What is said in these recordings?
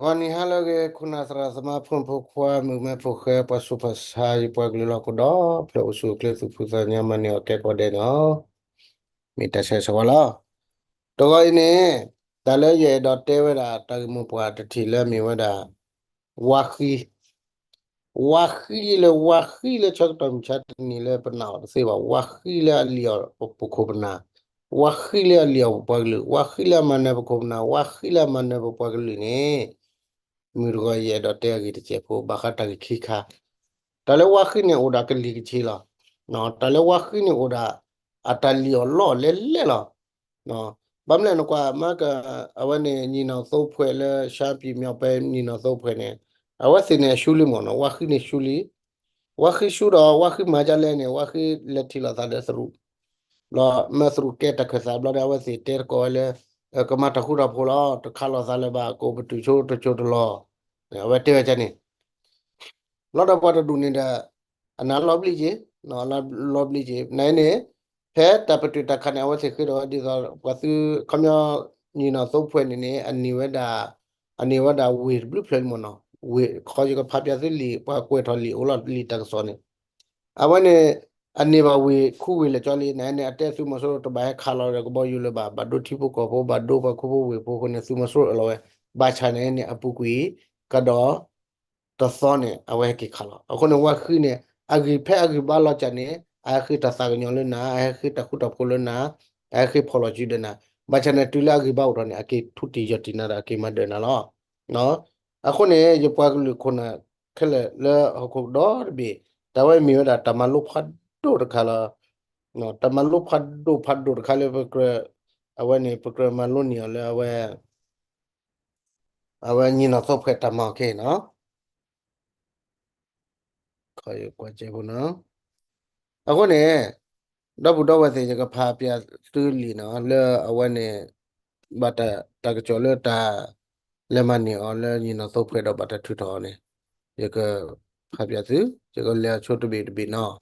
วันนี้ฮัลโหลเกคุณอาสราสมาพงพกความือแม่พกเคยปัสสุปัสหายปากลิลาคุดอเพลวสุเคลสุพุทธญามันเนอเกกวเดนอมีแต่เชสวาลาตัวก็อินี่แต่เลยเยดอเตเวดาตากมุปวาตทีเลมีเวดาวาคีวาคีเลชักตอมชัดนี่เลยปนาวเสว่าวาคีเลเลียวปกคบนาวาคีเลเลียวปากลิวาคีเลมันเนปกคบนาวาคีเลมันเนปปากลิเนี่ย Mirgo ye do te agi te po bakata ki khika tale wakhi ne oda ke li ki la no tale wakhi ne oda atali lo le lo no bamle no kwa ma ka awane ni no so phwe le sha pi myo pe ni no so phwe ne awase ne shuli mo no wakhi ne shuli wakhi shu do wakhi ma ja le ne wakhi le thi la sa de sru lo ma sru ke ta kha sa bla da awase ter ko le ka ma ta khu ra pho lo to kha lo sa le ba ko bu tu cho to lo awe te cha ni lot of what do need a lovely je no lovely je nine he tapatu ta khane awa se khiro di so wasu khamya ni na so phwe ni ne ani wada we blue plan mo no we kho ji ko pha pya se li pa kwe tho li o lot li ta so ne awa ne ani ba we khu we le cho li nine ate su mo so to ba kha lo re ko bo yu le ba do thi bu ko bo ba do ba khu bo we bo ko ne su mo so lo ba cha ne ne apu kui ka do ตอซ้อนเนี่ยเอาไว้ให้กินข้าวเอาคนว่าคือเนี่ยอากิแพ้อากิบ้านเราจะเนี่ยอาคือตัดสากยอนเลยนะอาคือตัดขุดตับคนเลยนะอาคือพอลจีเดนะบางชนิดตุลากิบ้าอุดรเนี่ยอากิทุติยตินาอากิมาเดินนะล้อเนาะอาคนเนี่ยจะพากุลคนน่ะแค่เลยเขาคุดอร์บีแต่ว่ามีเวลาตามันลุพัดดูดขาละเนาะตามันลุพัดดูดขาเลยเพื่อเอาไว้เนี่ยเพื่อมันลุ่นเนี่ยเลยเอาไว้ยีนอสอบเพื่อตามาโอเคเนาะคอยกว่าเจ้าเนาะ အခုねတော့ဘူးတော့ဝစေကဖာပြတူလီနော်လဲအဝနဲ့ဘာတာတကကြောလဲတာလဲမနီအော်လဲညီနော်သုတ်ဖွဲ့တော့ဘာတာထူတော်နေရကဖာပြသူရကလဲချို့တဘေတဘေနော်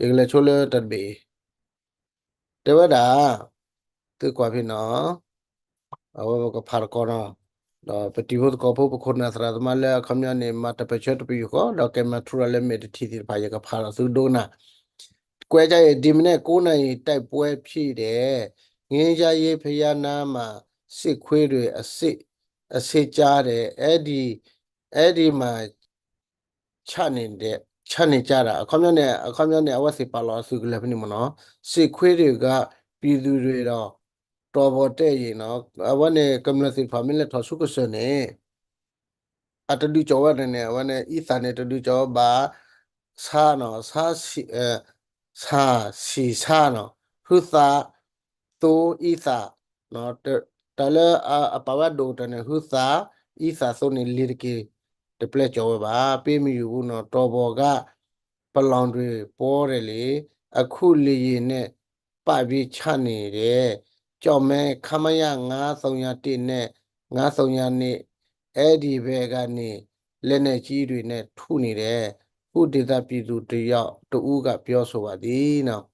ရကလဲချို့လဲတဘေတဝဒါသူกว่าพี่နော်အဝကဖာကောနော်တော့ပတိဟုတ်ကောဖို့ပခုနာစရာသမလဲခမရနေမတပချက်တပီခေါ်တော့ကဲမထူရလဲမေတတီတီဖာရကဖာစုဒိုနာ ကွဲကြရဲ့ဒီမနေ့9နာရီတိုက်ပွဲဖြစ်တယ်ငင်းကြရေးဖျားနာမှာစစ်ခွေးတွေအစစ်ကြားတယ်အဲ့ဒီမှာချနေကြတာအခါမျိုးနဲ့အဝတ်စီပါလောစုကလည်းဖနိမနော်စစ်ခွေးတွေကပြည်သူတွေတော်ပေါ်တဲ့ရင်နော်အဝတ်နဲ့ကမ္လစီဖာမီလက်ထော်စုကစနေအတဒူကျော်ရတယ်အဝတ်နဲ့ဤစာနဲ့တဒူကျော်ဘာစာနော်စာစီစာစီစာနော်ဟုသာတိုဤစာနော်တလဲအပဝတ်ဒိုတနေဟုသာဤစာစုံနေလီရကေတပလက်ကျော်ပါပေးမယူဘူးနော်တော်ဘော်ကပလောင်တွေပေါ်တယ်လေအခုလေရင်နဲ့ပပြီးချနေတယ်ကြော်မဲခမရ931နဲ့932နဲ့အဲ့ဒီဘဲကနေလက်နဲ့ကြီးတွေနဲ့ထုနေတယ်ခုဒေသပြည်သူတယောက်တူကပြောဆိုပါသည်နော်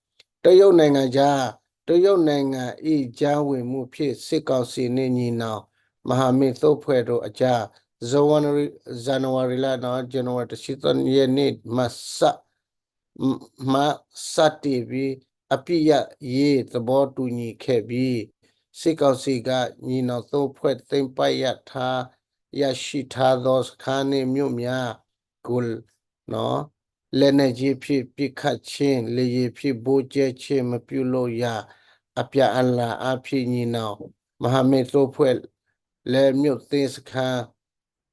တရုတ်နိုင်ငံကြားတရုတ်နိုင်ငံဤကြားဝင်မှုဖြစ်စစ်ကောင်စီနှင့်ညီနောင်မဟာမိတ်သုတ်ဖွဲ့တို့အကြားဇန်နဝါရီလနော်ဇန်နဝါရီ10ရက်နေ့မစတင်ပြီးအပြည့်ရေးသဘောတူညီခဲ့ပြီးစစ်ကောင်စီကညီနောင်သုတ်ဖွဲ့သိမ်းပိုက်ရရှိထားသောစခန်းနှင့်မြို့များကိုနော်လက်နက်ကြီးဖြစ်ပစ်ခတ်ခြင်းလေယာဉ်ဖြစ်ဘိုးကျဲခြင်းမပြုလို့ရအပြအလာအဖြစ်ညီနောင်မဟာမိတ်သို့ဖွဲ့လဲမြို့သိမ်းစခန်း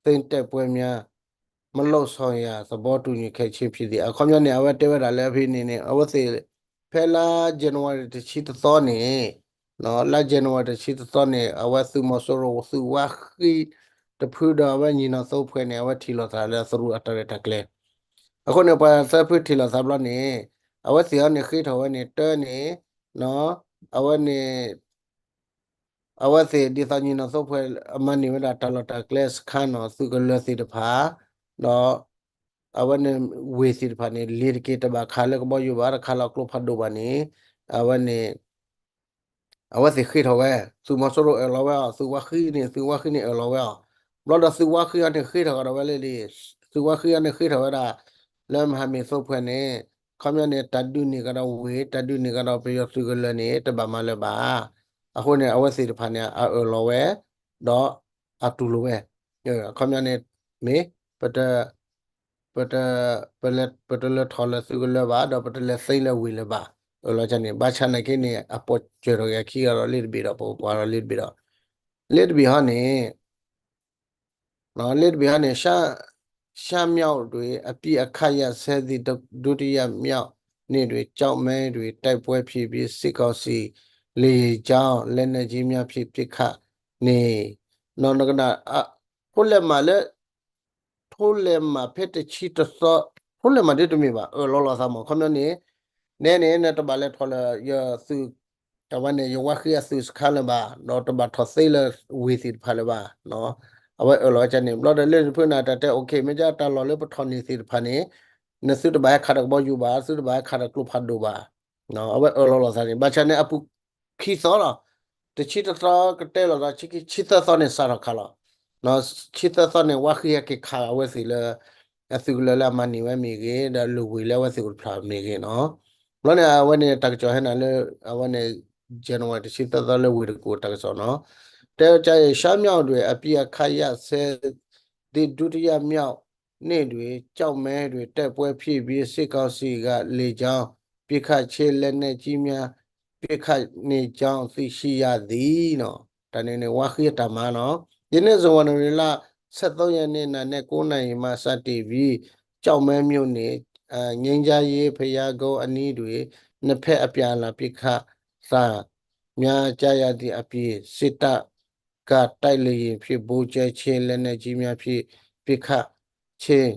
သိမ်းတက်ပွဲများမလောက်ဆောင်ရသဘောတူညီခဲ့ခြင်းဖြစ်သည်အခေါမျက်နေအဝတ်တဲဝတာလည်းဖြစ်နေနေအဝတ်စေဖဲလာဇန်နဝါရီတချီသောနေနော်လာဇန်နဝါရီတချီသောနေအဝတ်စုမဆိုရစုဝခိတဖူတော်ဝညီနောသုတ်ဖွဲ့နေအဝတ်ထီလောသာလဲသရူအတရတကလေအခုနေပါဆပ်ဖထီလာဆပ်လနေအဝစီအနေခိထောဝနေတဲနေနော်အဝနေအဝစီဒီသညနသုဖွဲအမနိဝဒတလတကလစ်ခါနောသုကလစီတဖာနော်အဝနေဝေစီတဖာနေလီရကေတဘာခါလကဘောယူဘာခါလကလဖတ်ဒိုဘာနေအဝနေအဝစီခိထောဝဲသူမဆိုရအလောဝဲသူဝခိနေအလောဝဲ เราดัสุว่าคืออันนี้คือเท่ากับเราเลยดิสุว่าคืออันนี้คือเท่ากับเราแล้วมหาเมโซเพื่อนเนี่ยเขามีเนี่ยตัดดูนี่ก็เราเวตัดดูนี่ก็เราไปยกสุกเลยเนี่ยแต่บามาเลยบาอะคนเนี่ยเอาไว้สิพันเนี่ยเราเวดออะตุลเวเขามีเนี่ยเมปะเตปะเตปะเตเลทอลสุกเลยบาดอปะเตเลใส่เลยวิเลยบาเราจะเนี่ยบาชานะแค่เนี่ยอปอเจอร์กขี้เราเลีดบีเราปอปอเราเลีดบีเราเลีดบีฮะเนี่ย နော်လက်ဗျာနဲ့ရှာမြောက်တွေအပြည့်အခတ်ရဆဲသည့်ဒုတိယမြောက်နေ့တွေကြောက်မဲတွေတိုက်ပွဲဖြစ်ပြီးစစ်ကောက်စီလေကြောင်းလက်နက်ကြီးများဖြင့်ပစ်ခတ်နေနော်ငကနာခုလက်မှာလက်ထိုးလက်မှာဖက်တချီတသောခုလက်မှာဒီတမီပါလောလောဆာမခမနေနဲတပါလက်ထော်လရစုတဝန်နေယဝခိယစုစခါလဘာနော်တပါထော်ဆေးလဝီစီဖာလဘာနော် เอาไว้เราจะเนี่ยเราได้เล่นเพื่อนนะแต่โอเคไม่ใช่ตลอดเลยปทอนี่สิพันนี้เนสุดบายขาดกบอยู่บาสุดบายขาดกลุพัดดูบาเนาะเอาไว้เราสันนี่บาชเนี่ยอปุขี้ซ้อละแต่ชิตซ้อกเตลละชิตซ้อเนี่ยสารคาละเนาะชิตซ้อเนี่ยว่าคืออยากขาเอาไว้สิเลยสิกุลละมันนี่ไว้มีเกดลูวิแล้วว่าสิกุลพรามมีเกเนาะแล้วเนี่ยวันนี้ตักจอให้นั่นเลยวันนี้เจนวันที่ชิตซ้อเลยวิรกูตักจอเนาะ တဲကြရဲ့ရှမ်းမြောက်တွေအပြည့်အခါရဆဲဒီဒုတိယမြောက်နေ့တွေကြောက်မဲတွေတက်ပွဲဖြစ်ပြီးစစ်ကောက်စီကလေကြောင်းပြစ်ခတ်ချေလက်နဲ့ကြီးများပြစ်ခတ်နေကြောင်းသိရှိရသည်နော်တနေ့နေ့ဝါခိတမနော်ဒီနေ့ဇဝန်ရီလာ73ရက်နေ့နာနဲ့9နိုင်မှစတင်ပြီးကြောက်မဲမြို့နေငင်းကြရေးဖရာကုန်းအနီးတွေနှစ်ဖက်အပြန်လာပြစ်ခတ်စာများကြရသည့်အပြည့်စစ်တပ်ကတိုက်လေရင်ဖြစ်ဘိုးကျဲချင်းလက်နဲ့ကြီးများဖြစ်ပြစ်ခတ်ချင်း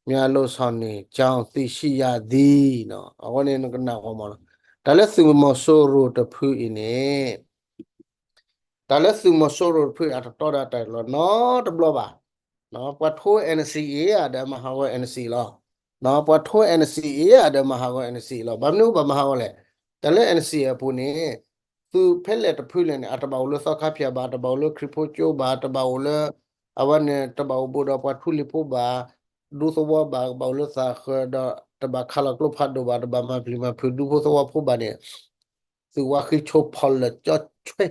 များလို့ဆောင်နေကြောင်းသိရှိရသည်နော်အခုနေကနာဟောမလားဒါလည်းသူမဆိုးရိုတဖူးအင်းဒါလည်းသူမဆိုးရိုဖူးအတတော်တာတယ်လို့နော်တဘလပါနော်ပတ်ထိုး NCA ရတယ်မဟာဝ NC လောနော်ပတ်ထိုး NCA ရတယ်မဟာဝ NC လောဘာမျိုးဘာမဟာဝလဲဒါလည်း NCA ပူနေသူဖက်လက်တဖူးလည်းအတဘောလို့စောက်ခဖျားပါတဘောလို့ခရဖိုချိုးပါတဘောလို့အဝနဲ့တဘောဘူတော့ပတ်ထူလီပိုပါဒုသဝဘာဘောလို့စာခဒတဘခလကလဖတ်တော့ဘာတဘမဖလီမဖူဒုဖို့သဝဖို့ပါနေသူဝခိချိုဖော်လက်ချချွေ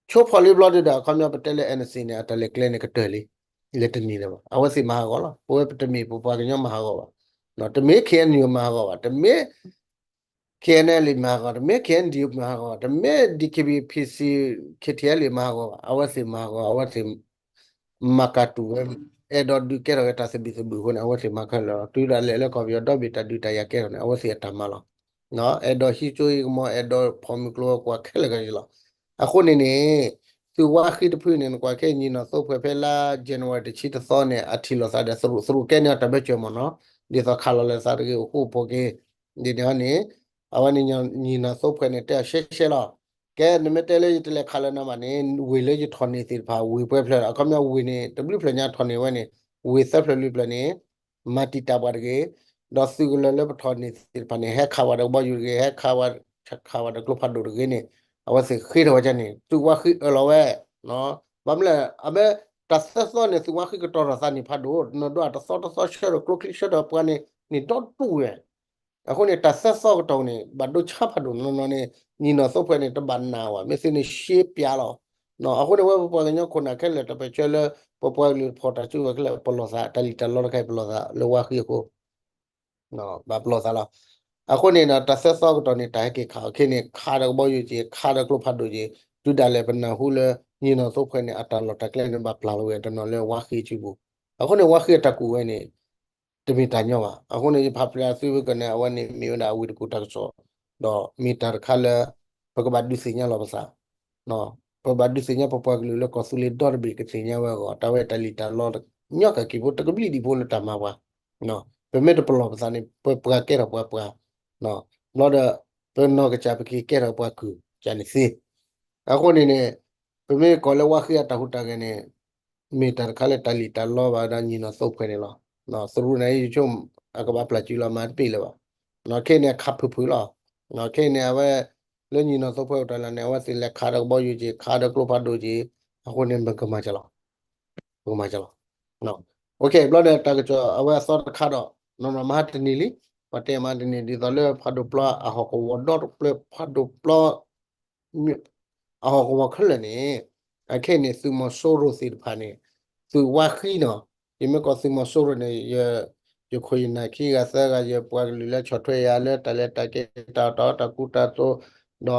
ချိုဖော်လီဘလဒတာခမရပတဲလေ NC နဲ့အတလေကလင်းကတဲလီလက်တနီလေပါအဝစီမဟာကောလားပိုးပတမီပူပါကညမဟာကောပါနော်တမေခဲနီမဟာကောပါတမေ KNL မှာကတော့မဲ KND မှာကတော့မဲ DKB PC KTL မှာကတော့အဝစီမှာကတော့အဝစီမကတူအဲ့တော့ဒီကဲတော့တာစဘီစဘူခွန်းအဝစီမခလောတူရလဲလဲကောပြောတော့ဘီတာဒူတရကဲတော့အဝစီတမလောနော်အဲ့တော့ဟီချိုမအဲ့တော့ဖော်မီကလောကွာခဲလကကြီးလောအခုနေနေသူဝါခိတဖွနေကွာခဲညီနော်သုတ်ဖွဲ့ဖဲလာဇန်နဝါရီချီတသောနဲ့အထီလောစားတဲ့စရုကဲနဲ့တဘဲချေမနော်ဒီသောခါလောလဲစားတဲ့ဟိုပိုကေဒီတော့နေအဝနိညာညီနာသုတ်ဖွဲ့နေတဲ့ရှဲလောကဲနမတဲလေးတလဲခါလနာမနေဝေလေးထော်နေစီဖာဝေပွဲဖလဲအကမြောက်ဝေနေတဘလဖလညာထော်နေဝဲနေဝေဆက်ဖလလူပလနေမတီတာပါကေဒေါ်စုကလည်းထော်နေစီဖာနေဟက်ခါဝါတော့ဘယူကေဟက်ခါဝါချက်ခါဝါတော့ကလဖတ်ဒိုကေနေအဝစီခိတော်ချနေသူဝခိအလောဝဲနော်ဘာမလဲအမေတဆက်စောနေသူဝခိကတော်ရစာနေဖတ်ဒိုနော်တော့တဆောရှောကလကလရှောတော့ပကနေနေတော့တူရဲ့အခုနေတာဆက်ဆော့တောင်းနေဘာတို့ချဖတ်လို့နော်နေညီနော်စုပ်ဖွဲ့နေတဘာနာဝမစင်းရှေးပြလောနော်အခုတော့ပေါ်ကနေခုနကလည်းတပချဲလပေါ်လူဖော်တာချူကလည်းပလောစာတလီတလောကဲပလောစာလောဝခိကိုနော်ဘာပလောစာလားအခုနေတာတဆက်ဆော့တောင်းနေတိုင်ကေခါခိနေခါတော့ဘောယူကြီးခါတော့ကလဖတ်တို့ကြီးဒုတလည်းပနာဟုလေညီနော်စုပ်ဖွဲ့နေအတလောတကလည်းဘာပလာလို့ရတနော်လေဝခိချူဘူးအခုနေဝခိတကူဝဲနေတမီတညောပါအခုနေဖပလာဆွေးကနေအဝနေမြို့နာဝီတကူတက်ဆောတော့မီတာခါလပကဘတ်ဒုစညာလောပါစာနော်ပဘတ်ဒုစညာပပကလူလကဆူလီဒေါ်ဘီကစညာဝဲကောတဝဲတလီတာလောညော့ကကီဘတ်ကဘလီဒီဖိုလတမဝါနော်ပမေတပလောပါစာနေပပကကဲရပပနော်လောဒပနောကချပကီကဲရပကူချန်စီအခုနေနေပမေကောလဝခိယတဟုတကနေမီတာခါလေတလီတာလောပါဒညီနော်စုပ်ခွနေလောနော်စရူနေချုံအကဘာပလာချူလာမတ်ပြီလပါနော်ခဲနေခပ်ဖူလောနော်ခဲနေဝဲလွညီနော်စုပ်ဖွဲ့တလာနေဝဲစီလက်ခါတော့ဘောယူကြီးခါတော့ကလဖတ်တို့ကြီးအခုနေဘကမချလော ko ma jalo no okay blood ta ko awa sort khado no no ma tini li pate ma tini di dole phado pla a ho ko dot ple phado pla a ho ko khale ni a khe ni su mo so ro si pha ni su wa khi no yi me ko su mo so ro ni ye khoi na khi ga sa ga ye pwa li le chot thwe ya le ta le ta ke ta ku ta to do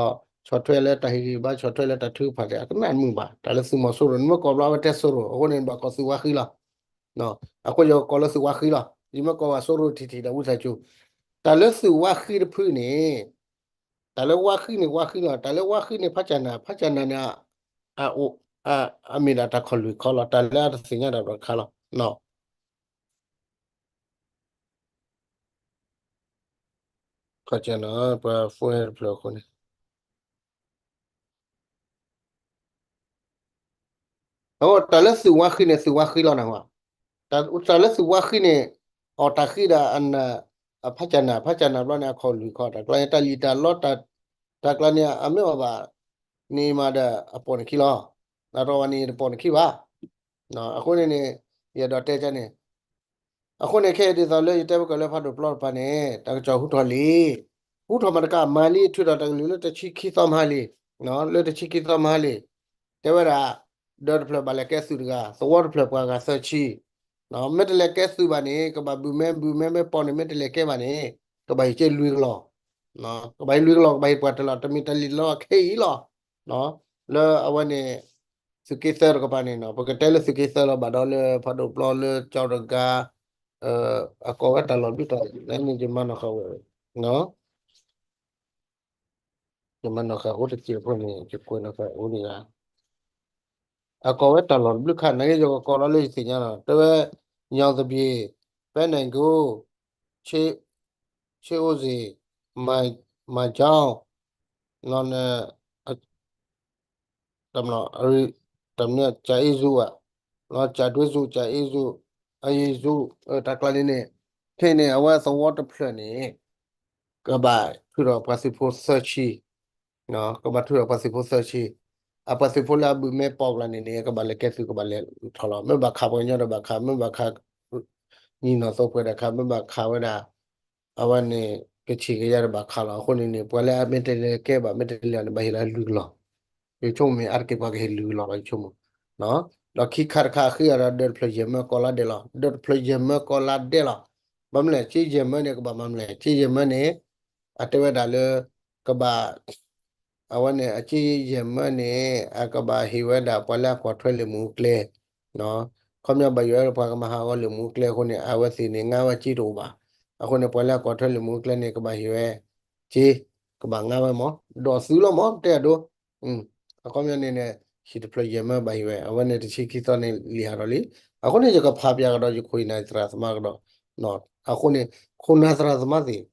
chot thwe le ta hi ba chot thwe le ta thu pha de a na mu ba ta le su mo so ro ni mo ko bla ba te so ro ko ni ba ko su wa khi la no a ko yo ko le su wa khi la yi me ko wa so ro ti da u sa chu ta le su wa khi de phu ni ta le wa khi ni wa khi la ta le wa khi ni pha cha na na a o a mi da ta khol lu khol ta le ta sin ya da ba kha la no pha cha na pa fu er plo ko ni o ta le su wa khi ni su wa khi la na wa ta le su wa khi ni o ta khi da an pha cha na lo na khol lu khol ta kla ta li ta lo ta ta kla ni a me ba ni ma da a pon ki lo na ro wa ni pon ki ba no a ko ni ya da te cha ni အခုနေခဲ့ဒီသာလေတဲဘကလည်းဖတ်တော့ plot ပါနေတကကြောက်ဟုတ်တော်လေဟုတ်တော်မတကမာလီထွတ်တော်တကလူလည်းတချီခိသမဟာလေနော်လေတချီခိသမဟာလေတဲဝရာဒေါ်ဖလဘလည်းကဲစုတကသဝတ်ဖလပွားကဆက်ချီနော်မက်တလည်းကဲစုပါနေကဘာဘူးမဲပေါ်နေမက်တလည်းကဲပါနေကဘာကျဲလူလောနော်ကဘာလူလောကဘာပွားတလားတမီတလီလောခေးလောနော်လဲအဝနေสุกิเซอร์ก็ปานี่เนาะปกติเลยสุกิเซอร์เราบัดเอาเลยพอดูปลอเลยเจ้าดกาako ka talon bito nani jemano ka we no jemano ka o te ki po ni ki ko na ka o ni ga ako we talon blu kha na ge jo ko lo le si nya no te we nyaw the bi pe nai go che che o zi ma jao non tam no ari tam ne cha i zu a no cha dwe zu cha i zu ai zu ta kla ni ne ke ne awa so water plan ni ka ba thu ro passport search နော်ကဘာထူရပါစီဖို့ဆချီအပါစီဖို့လာဘမဲပေါလာနေနေကဘာလေကဲစုကဘာလေထော်လာမဲဘာခါပေါ်ညတော့ဘာခါမဲဘာခါညီနော်စောပွဲတဲ့ခါမဲဘာခါဝဲတာအဝနေကချီကရဘာခါလာခုနေနေပွဲလဲမဲတဲလေကဲဘာမဲတဲလေဘာဟီလာလူလောဒီချုံမဲအာကေဘာကဟီလူလောလိုက်ချုံနော်တော့ခိခါခါခီရတဲ့ဖလဂျမကောလာဒေလာဒတ်ဖလဂျမကောလာဒေလာဘမလဲချီဂျမနေကဘာမမလဲချီဂျမနေအတဝဲဒါလေကဘာ awane achi yemane akaba hiweda pala kwatwele mukle no komya baywa pa ma ha wale mukle khone awasi ne nga wa chi do ba akhone pala kwatwele mukle ne kaba hiwe chi kaba nga wa mo do su lo mo te do akomya ne shi deploy yema ba hiwe awane de chi ki to ne li ha ro li akhone je ka pha pya ga do ji khoi na tra sama ga do no akhone khona tra sama si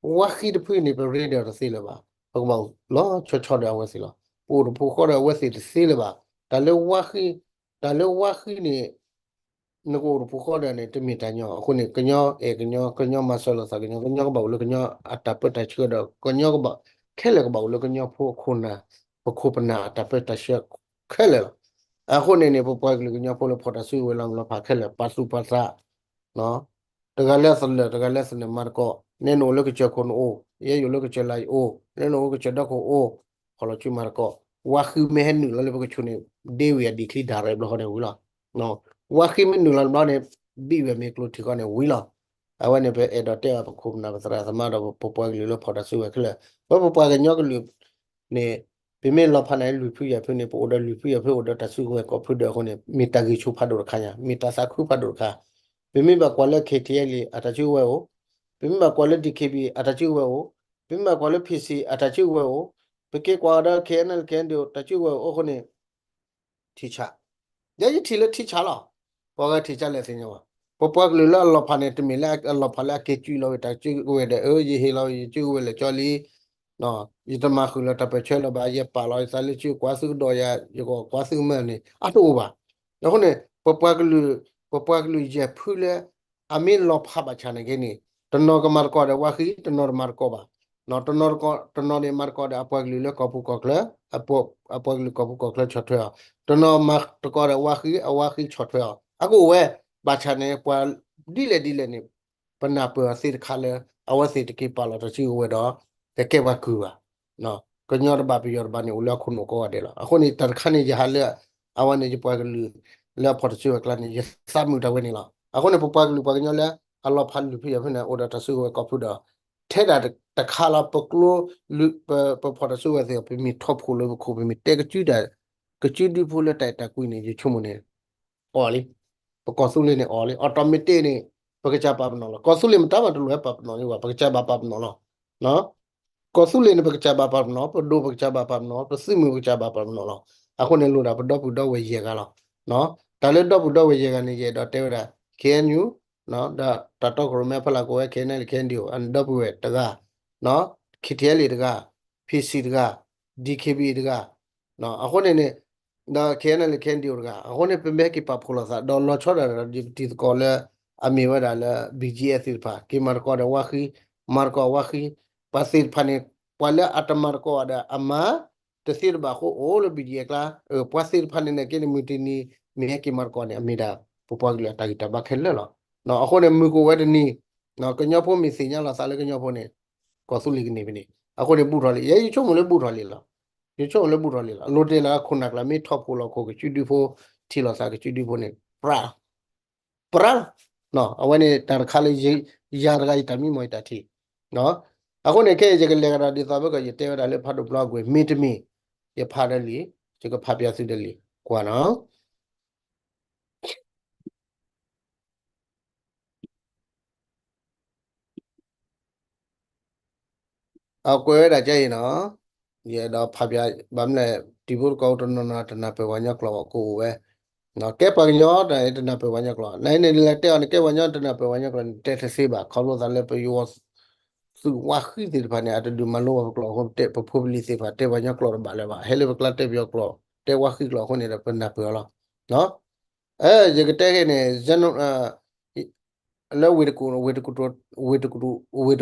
wa khi de phui ne be re de si le ba ဟုတ်ပါဘူးလောချောတဲ့ဝက်စီလောပူခေါ်တဲ့ဝက်စီစီလေပါဒါလေဝါခိနေငကိုပူခေါ်တဲ့နေတမီတညောအခုနေကညောကညောမဆလဆာကညောကဘာလို့ကညောအတပတချေတော့ကညောကဘာခဲလေကဘာလို့ကညောဖို့ခုနာပခုပနာအတပတချက်ခဲလေအခုနေပပွားကလေးကညောဖို့လို့ဖော်တဆူဝဲလောဖာခဲလေပါစုပါစာနော်တကလည်းမာကောနေနိုလကချက်ခွန်အိုye yo lo que chelai o le no que cheda ko o holo chu mar ko wa khu me hen nu le ko chune de we di kli dare blo ne wila no wa khi me nu la blo ne bi we me klo thi ko ne wila awa ne be e do te ba khu na ba sara sama do po po li lo phoda su we kle po po ga nyo ko lu ne bi me lo pha nai lu phu ya phu ne po order lu phu ya phu order ta su ko ko phu de ko ne mi ta gi chu pha do kha nya mi ta sa khu pha do kha bi me ba kwa le khe thi ye li ata chu we o bimba quality KB atachi wewo bimba quality PC atachi wewo beke kwada KNL kendo tachi wewo okone teacher yaji thile teacher la poga teacher le sinyo popwa glela lo phane tmila lo phala ke chu lo tachi we de ye he lo chu we le choli no yitama khula ta pe chelo ba ye pa lo sa le chu kwa su do ya yo kwa su man ni atu ba okone popwa glu je phule amin lo pha ba chane ge ni tno ka mar ko de wa khi tno mar ko ba no tno ni mar ko de apwa gli le ko pu ko kle apo lu ko kla chot thwa to no ma to ko wa khi chot thwa ako we ba cha ne kwa di le ni pa na pa si kha le awa si te ki pa la to chi we do te ke wa ku wa no ko nyor ba pi yor ba ni u la khu no ko wa de la ako ni tar kha ni ja ha le awa ni ji pa lu le pho to chi wa kla ni ya sa mu ta we ni la ako ni pa lu pa nyor le alo phan lu phi ya phi na order ta su we ko phu da ထဲတာတခါလာပကလိုလူပဖော်တဆိုရတဲ့ပြမီထော့ဖို့လို့ခုပြမီတဲကကျူတာကကျူဒီဖို့လက်တိုက်တာကွနေချွမနေအော်လေပကောဆုလေးနဲ့အော်လေအော်တိုမက်တစ်နဲ့ပကချပါပနော်ကောဆုလေးမတာမတူလဲပပနော်လေပကချပါပပနော်နော်ကောဆုလေးနဲ့ပကချပါပနော်ပဒိုပကချပါပနော်ပစိမပကချပါပနော်အခုနေလို့တာပတော့ပတော့ဝေရေကလားနော်ဒါလည်းတော့ပတော့ဝေရေကနေကြတော့တဲတာ KNU နော်ဒါတော့ကရမဲဖလာကိုခဲနေခဲဒီကိုအန်ဒပ်ဝဲတကနော်ခိတဲလီတက PC တက DKB တကနော်အခုနေနေဒါခဲနေခဲဒီကိုတကအခုနေပမဲကိပဖိုလာစာဒေါ်လာချော်ဒါဒီကောလေအမီဝဒါလာ BGS ဖာကိမာကောဒဝါခီမာကောဝါခီပါစီဖာနေပွာလာအတမာကောဒါအမာတစီရဘာကိုအိုလ BGS ကလာပွာစီဖာနေနေကိနေမီတီနီမြေကိမာကောနေအမီဒါပပကလတာဂီတာဘခဲလဲလောနော်အခုနေမူကိုဝဲတနီနော်ကညောဖို့မီစညာလာစားလေကညောဖို့နေကောဆုလီကနေပြီနေအခုနေပူတော်လေရေချုံမလဲပူတော်လေလားရေချုံလဲပူတော်လေလားလိုတေလာခုနကလာမေထော့ဖို့လောက်ကိုချူဒီဖို့ထီလာစားကချူဒီဖို့နေပရာနော်အဝနေတာခါလေးရေရာရဂိုက်တမီမွိုက်တာတီနော်အခုနေခဲကြကလေကရာဒီသာဘကရေတဲရတာလေဖတ်တော့ဘလော့ကိုမီတမီရဖားတယ်လေဒီကဖားပြစုတယ်လေကွာနော် เอากวยได้ใจเนาะเยดอพับยาบัมเลติบุกอตนนาตนาเปวัญญกลอกูเวเนาะแกปัญญอได้ตนาเปวัญญกลอในในเลเตอนี่แกวัญญตนาเปวัญญกลอเตทซีบะเขาโลตาเลเปยูวสุวาခိติพานี่อะตดูมาโลกลอคนเตปพูบลิสิฟาเตวัญญกลอบาเลบะเฮเลบกลาเตเปียกลอเตวาခိกลอคนนี่เปนาเปลอเนาะเจกเตเกเนจันแล้วเวท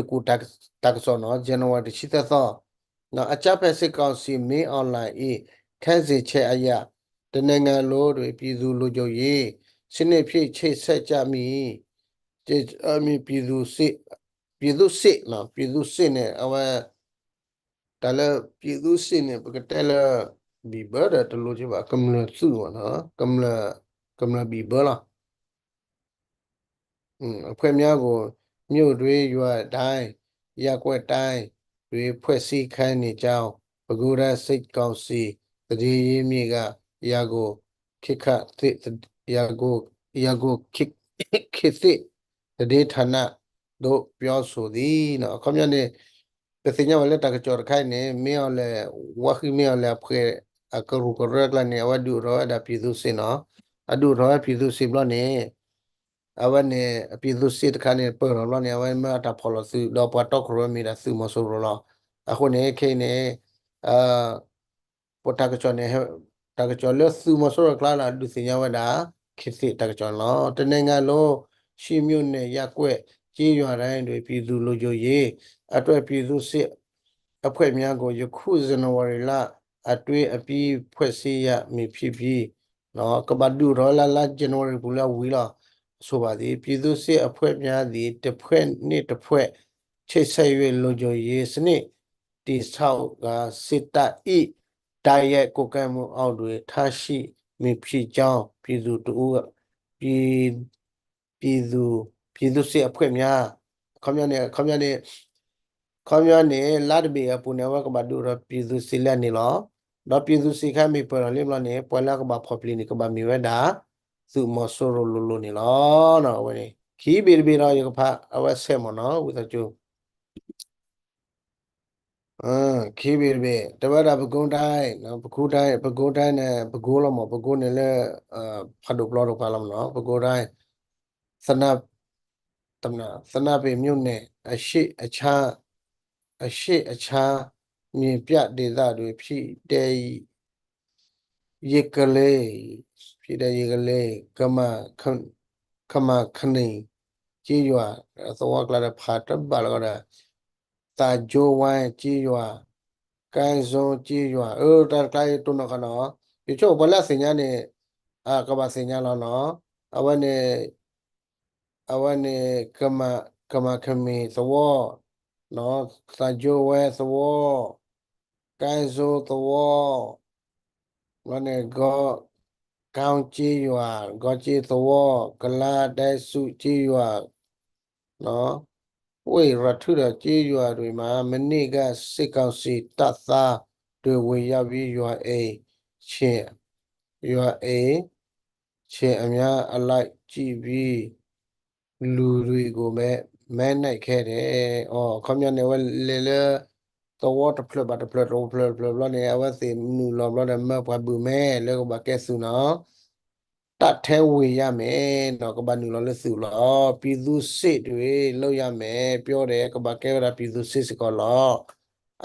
กูตักซอเนาะ January ชิตะซอเนาะအကြဖက်စစ်ကောင်စီမင်းအွန်လိုင်းအေခန့်စီချက်အရာတနိုင်ငံလုံးတွေပြည်သူလူကြုံရေးစနစ်ဖြစ်ချိတ်ဆက်ကြမိအမီပြည်သူစစ်နော်ပြည်သူစစ်နဲ့အဝဲဒါလည်းပြည်သူစစ်နဲ့ပကတဲလဘီဘာတလူချပါကမ္လစုနော်ကမ္လဘီဘာလား အဖွဲ့များကိုမြို့တွေရွာတိုင်းရက်ကွက်တိုင်းတွေဖွဲ့စည်းခိုင်းနေကြောင်းပဲခူးရစိတ်ကောင်းစီတရေရေးမြေကရာကိုခိခသစ်ရာကိုခိသစ်တရေဌာနတို့ပြောဆိုသည်နော်အခမျက်နေပစညဝလက်တကကြော်ခိုင်းနေမင်းော်လဲဝခိမင်းော်လဲဖွဲ့ကရုကရက်လာနေဝဒူရောဒါပြည်သူစင်နော်အဒူရောပြည်သူစင်ဘလနေawane apidu sit khane pero lo ne awan ma ta pholo su do pa tok ro mi da su mo so ro lo akho ne khe ne a pota ka chon ne ta ka chon le su mo so ro kla la du sin ya wa da khit sit ta ka chon lo တနိုင်ငံလုံးရှိမြို့နယ်ရက်ကွက်ကြေးရွာတိုင်းတွေပြည်သူလူကြိုရေးအတွက်ပြည်သူစစ်အဖွဲ့များကိုယခုဇန်နဝါရီလအတွင်းအပြီးဖွဲ့စည်းရမည်ဖြစ်ပြီးနော်ကဘာဒူရောလာဇန်နဝါရီဘူလာဝီလာဆိုပါသည်ပြည်သူစစ်အဖွဲ့များသည်တစ်ဖွဲ့နှင့်တစ်ဖွဲ့ချိတ်ဆက်၍လုံခြုံရေးစနစ်တိဆောက်ကစစ်တပ်ဤတိုက်ရိုက်ကိုယ်ကံမှုအောက်တွင်ထားရှိမည်ဖြစ်ကြောင်းပြည်သူတို့ပြည်ပြည်သူပြည်သူစစ်အဖွဲ့များခမရနေလာဒဘေပူနေဝကဘဒူရပြည်သူစစ်လက်နေလောတော့ပြည်သူစစ်ခမ်းမိပေါ်လိမလို့နေပေါ်လာကဘဖော်ပလီနေကဘမီဝဲတာသူမဆိုရလိုလိုနေလောနော်ဝဲခီးဘီဘီရောရကဖာအဝဲဆဲမနော်ဝသကျူခီးဘီဘီတပတ်တာပကုန်းတိုင်းနော်ပကုန်းတိုင်းနဲ့ပကုန်းလောမပကုန်းနဲ့လဲဖတ်တို့ဘလော့တော့ဖာလောမနော်ပကုန်းတိုင်းစနတမနာစနပေမြို့နယ်အရှိအခြားမြင်ပြဒေသတွေဖြစ်တဲ့ရေကလေးဖြစ်တဲ့ရေကလေးခမခနေကြေးရွာသောကလာဖာတဘလာကတာတာဂျိုဝိုင်းကြေးရွာ cái số chi rồi ta cái tôi nó cái nó thì chỗ bây giờ sinh nhật này các bạn sinh nhật là nó awan này kama kami số nó sa jo we số cái số số nó này có cao chi rồi có chi số cái là đại số chi rồi nó ôi ra thứ là chi rồi mà mình này cái sĩ cao sĩ tát sa đối với ya vi rồi che rồi che anh em lại chi vi လူတွေကိုမဲနိုင်ခဲ့တယ်။အော်ခမရနေဝဲလေတော့တဖလဘတ်ဖလတော့ဖလနေအဝစီနူလောဘလမဘဘူမဲလေကဘကဲဆုနော်တတ်ထဲဝေရမယ်တော့ကဘာနူလောလက်စုလောပြည်သူစစ်တွေလောက်ရမယ်ပြောတယ်ကဘာကဲရပြည်သူစစ်စကောလော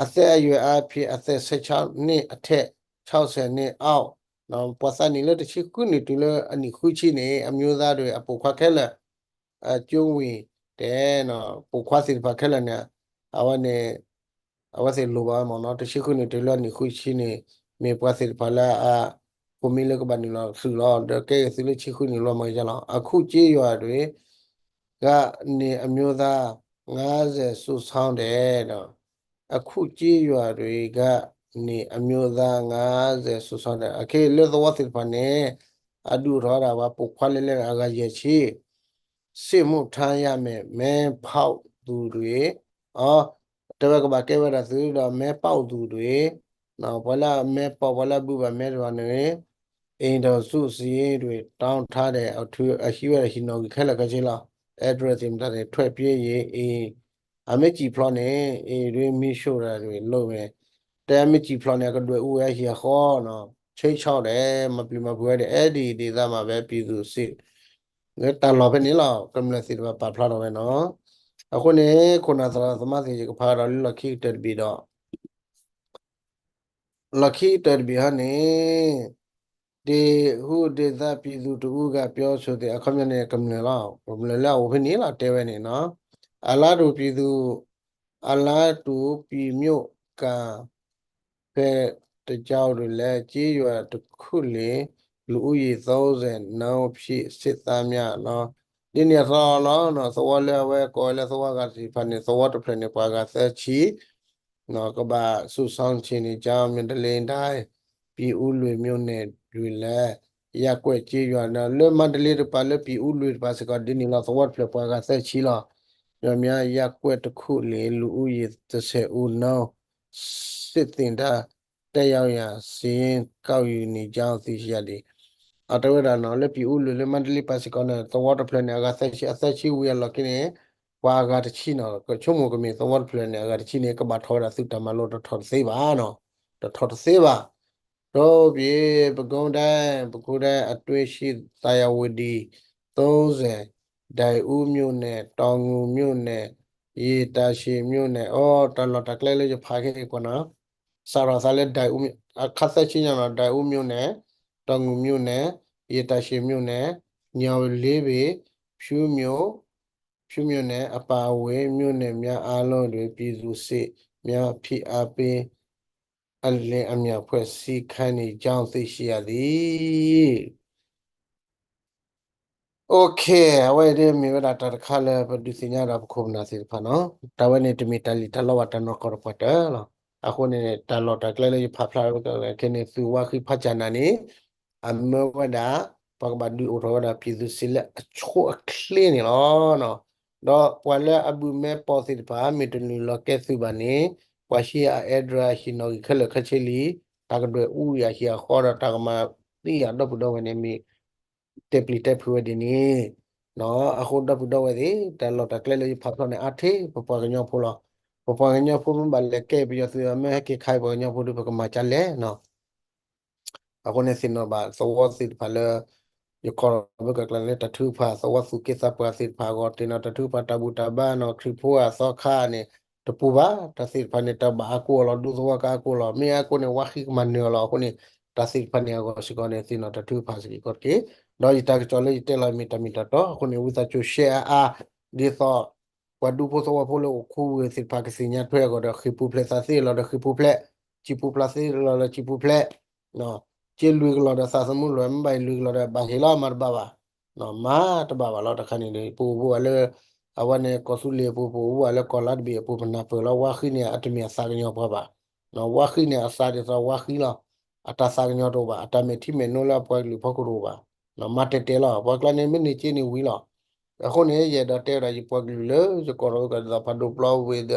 အသက်အရွယ်အဖြစ်အသက်16နှစ်အထက်60နှစ်အောက်နော်ပစနီလက်တချိခုနေတူလအနိခုချိနေအမျိုးသားတွေအပူခွက်ခဲလက်ကျုံးဝင်တဲ့နော်ပူခွက်စီဖက်ခဲလက်နဲ့အဝနဲ့အဝစီလိုပါမော်နော်တချိခုနေတူလအနိခုချိနေမေပွက်စီဖလာကိုမီလကဘာနီလောဆူလောတကဲစီလချိခုနေလောမကြလောအခုကြေးရွာတွေကနေအမျိုးသား50စုဆောင်းတယ်နော်အခုကြေးရွာတွေကနေအမျိုးသား50စုဆောင်းတယ်အခေလေသောတိဖာနေအဒူရောတာပါပုခွာလေးလေးအကရဲ့ချီစစ်မှုထမ်းရမယ်မဲဖောက်သူတွေအော်တဘကဘာကဲဝရသူတော့မဲပေါက်သူတွေနော်ဘလာမဲပေါ်ဘလာဘူးပါမဲတော်နေအိမ်တော်စုစည်းရေးတွေတောင်းထားတဲ့အထူးအရှိရရှိနော်ခဲလကချင်းလား address တင်တဲ့ထွက်ပြေးရေးအမေကြီးဖလောနေတွေမီရှို့တာတွေလုပ်မယ်တဲမကြီးဖလောနေကတွေ့ဦးရရှိခေါ်နော်ချိတ်ချောက်တယ်မပြမပွဲတဲ့အဲ့ဒီဒေသမှာပဲပြည်သူစစ်ငါတန်လောပဲနေလောက်ကမ္လစစ်ပါဖလာတော့ပဲနော်အခုနေခုနသရသမစီကဖာတော်လခိတက်ပြီးတော့လခိတက်ပြီးဟာနေဒီဟုဒေသပြည်သူတူကပြောဆိုတဲ့အခမျက်နဲ့ကမ္လလောက်ဘမလလောက်ဘယ်နေလောက်တဲပဲနေနော်အလားတူပြည်သူအလားတူပြည်မြို့ကဖဲတကြောက်တွေလည်းကြေးရွာတစ်ခုလေလူဦးရေ30နောက်ဖြစ်စစ်သားများနော်ဒီနေရာနော်သောလဲဝဲကောလဲသောကစီဖာနေသောတဖနေပွားကဆက်ချီနော်ကဘာစုဆောင်ချင်းနေကြောင်းမြင်တလင်းတိုင်းပြည်ဦးလွေမြို့နယ်တွေလည်းရက်ွက်ကြေးရွာနော်လွမန္တလေးတပါလဲပြည်ဦးလွေတပါစကဒီနေလာသောဖလပွားကဆက်ချီလားညများရက်ွက်တစ်ခုလေလူဦးရေ30ဦးနောက်စစ်တင်တာတက်ရောက်ရစီရင်ကောက်ယူနေကြောင်းသိရှိရတယ်အတဝရနော်လေပြူလူလေမန္တလေးပါစကောနဲ့သောတဖလနဲ့ကဆက်ရှိအဆက်ရှိဝရလကိနေဝါကတချီနော်ကချုံမကမေသောတဖလနဲ့ကတချီနေကဘာထောရသုတမလို့တော့ထောစေးပါနော်တော့ထောစေးပါတော့ပြေပကုံးတိုင်းပကုံးတိုင်းအတွေ့ရှိသာယဝတီ30ဒိုင်ဦးမြို့နယ်တောင်ငူမြို့နယ်ရေတာရှိမြို့နယ်အော်တလတကလေးလေးဖာခဲ့ကောနော်စာရစာလက်ဒိုင်ဦးအခါဆက်ချင်းနော်ဒိုင်ဦးမြို့နယ်တောင်ငူမြို့နယ်ရေတာရှိမြို့နယ်ညောင်လေးပေဖြူမြို့နယ်အပါအဝင်မြို့နယ်များအားလုံးတွင်ပြည်သူစစ်များဖိအားပေးအလင်းအမြဖွဲ့စည်းခိုင်းနေကြောင်းသိရှိရသည်โอเคအဝဲဒီမြေဝဒတာခါလဲပဒုစညာရပခုမနာစီဖာနော်တဝဲနေတမီတလီတလောဝတနောကောပတလောအခုနေတလောတကလဲလေးဖာဖလာကနေသူဝခိဖချာနာနေအမေဝဒပကဘဒူရောဒပြည်သူစီလက်အချိုအခလင်းနော်နော်တော့ဝလဲအဘူမဲပေါ်စီပါမီတနူလောကဲစုပါနေဝရှိအဒရာရှိနောခလခချလီတကတွေဥရရှိခေါ်တာကမတိရတော့ဘုဒ္ဓဝနေမီတက်ပလီတက်ဖွေဒီနီနော်အခုတော့ဘုဒ္ဓဝဲဒီတလော်တကလဲလေးဖတ်တော့နေအထေပပကညောဖိုလောပပကညောဖိုမဘလကဲပြီးရသူမဲကေခိုင်ပကညောဖိုဒီပကမချလဲနော်အခုနေစင်နော်ဘာသောဝစစ်ဖလဲယခေါ်ဘကကလလက်တထူဖာသောဝစုကိစပစစ်ဖာဂောတင်တထူဖာတဘူတဘာနော်ခရီဖိုအသောခါနေတပူပါတစစ်ဖာနေတဘာကိုလောဒုသောကာကိုလောမေအကိုနေဝခိမန်နေလောခုနေတစစ်ဖာနေကောစကောနေစင်နော်တထူဖာစကိကောကေတော့ဤတာကျော်လေးတက်လာမီတာတော့ခုနေဝသချို share ဒီတော့ဝဒူဖို့သောဖို့လို့ခုစစ်ဖာကစညာထွဲကောတော့ခိပူဖလက်စာစီလောတော့ခိပူဖလက် chipu place la chipu ple no che lui lo da sa samu lo mbai lui lo da ba hela mar baba no ma ta baba lo ta khani le pu pu ale awane kosule pu pu ale kolat bi pu na pu la wa khini atmi sa nyo baba no wa khini asa de sa wa khila ata sa nyo do ba ata me thi me no la pwa lu phok ro ba no ma te te la pwa kla ne me ni chi ni wi la အခုနေရတဲ့တဲ့ရကြီးပွားကလေးလေစကောရောကဒါဖတ်ဒိုပလောဝေဒ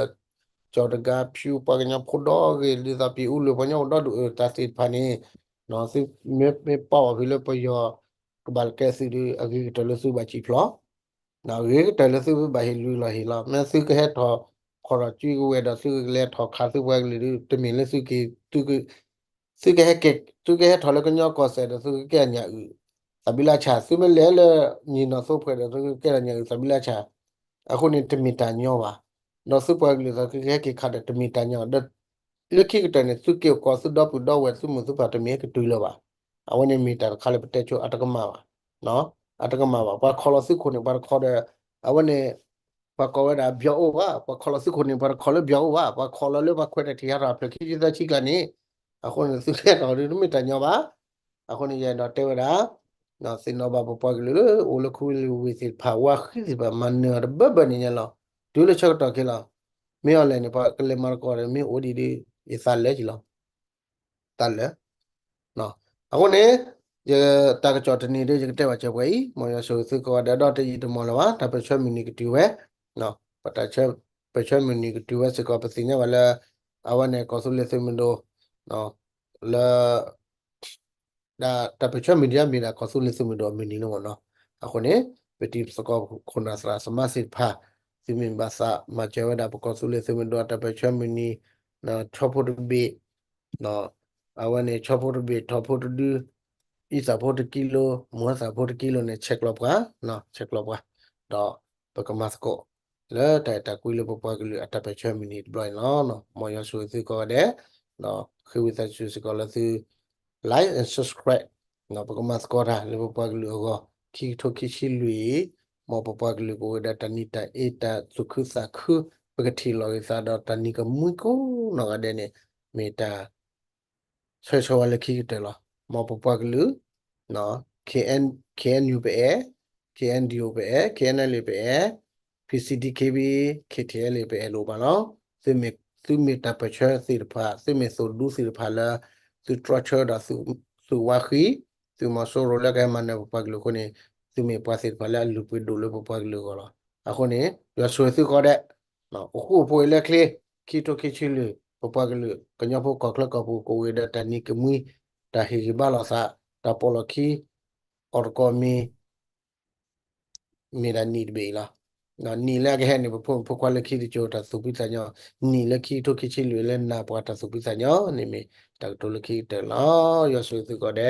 ချောတကဖြူပကညာဖုဒောကေလီသာပီဦးလေပညာတော့တာစစ်ဖာနေနော်စစ်မေပေါ့ဘီလေပယောကဘလကဲစီဒီအဂီတလစုဘချီဖလောနော်ရေတလစုဘဟီလူလာဟီလာမဲစစ်ကဟက်ထောခေါ်ရချီဝဲဒစုလေထောခါစုဝဲကလေးတမင်လေစုကေသူကစုကဟက်ကသူကဟက်ထောလကညောကောဆဲဒစုကဲညာဥ sabila cha simele ni no so pwe de so ke la nya sabila cha ako ni timita nyo ba no so pwe le so ke kha de timita nyo de le ki ke ne su ke ko su do pu do we su mu su pa de me ke tu lo ba awon ni mita kha le pte cho atakama ba no atakama ba pa kholo su ko ni ba kho de awon ni pa ko wa da byo o ba pa kholo su ko ni ba kho le byo o ba pa kholo le ba khwe de ti ya ra phe ki ji da chi ka ni ako ni su ke do ni mita nyo ba ako ni ya do te wa da နော်စင်တော့ဘာပေါ်ကလေးအိုလခုလဝီစီဖာဝါခိစီပါမန်နရဘဘနီညလောဒူလချက်တော့ခေလာမေအလည်းနေပါကလေးမာကောရမေအိုဒီဒီအစားလဲကြလောတလဲနော်အခုနေတာကချောတနေလေးတဲ့ဝချက်ပွဲမောရဆိုစကောဒါတော့တည်တမောလပါတပချွမီနီကတီဝဲနော်ပတချက်ပချွမီနီကတီဝဲစကောပစီညဝလာအဝနဲ့ကောဆူလက်စမင်ဒိုနော်လာ da tapechwa media mira consultation mi do mini no no akone beti soko khona sra samasit pha simin basa ma chewa da consultation mi do tapechwa mini na thopot be no awane thopot be thopot du isa phot kilo mo sa phot kilo ne check lop ka no check lop ka do pakamasko le ta kuilo popa kilo tapechwa mini bloy no no mo yo su si ko de no khiwi sa su si ko la su like and subscribe နော်ပကမတ်ကောတာလေပပကလူကိုခီထိုခီရှိလူမောပပကလူကိုဒတနိတအေတသုခစခုပကတိလောစာဒတနိကမွိကိုနော်ကတဲ့နေမေတာဆွေချောလခီတယ်လောမောပပကလူနော် KN KNU ပဲ KNDO ပဲ KNL ပဲ PCDKB KTL ပဲလို့ပါနော်သူမေတာပချာစီဖာသူမေဆိုဒူစီဖာလာသူ structure ဒါသူဝါခီ tu maso rola kaya mana paglo ko ni tu me pasit pala lupi dulu paglo ko la ako ni ya suesi ko de na oku po ile kle kito kichilu paglo kanya po kakla ka po ko weda tani kemui ta hi bala sa ta polo ki or ko mi da need be la na ni la ke ni po kwa le ki di chota su pi sa nyo ni le ki to kichilu le na po ta su pi sa nyo ni me ta to le ki te la ya suesi ko de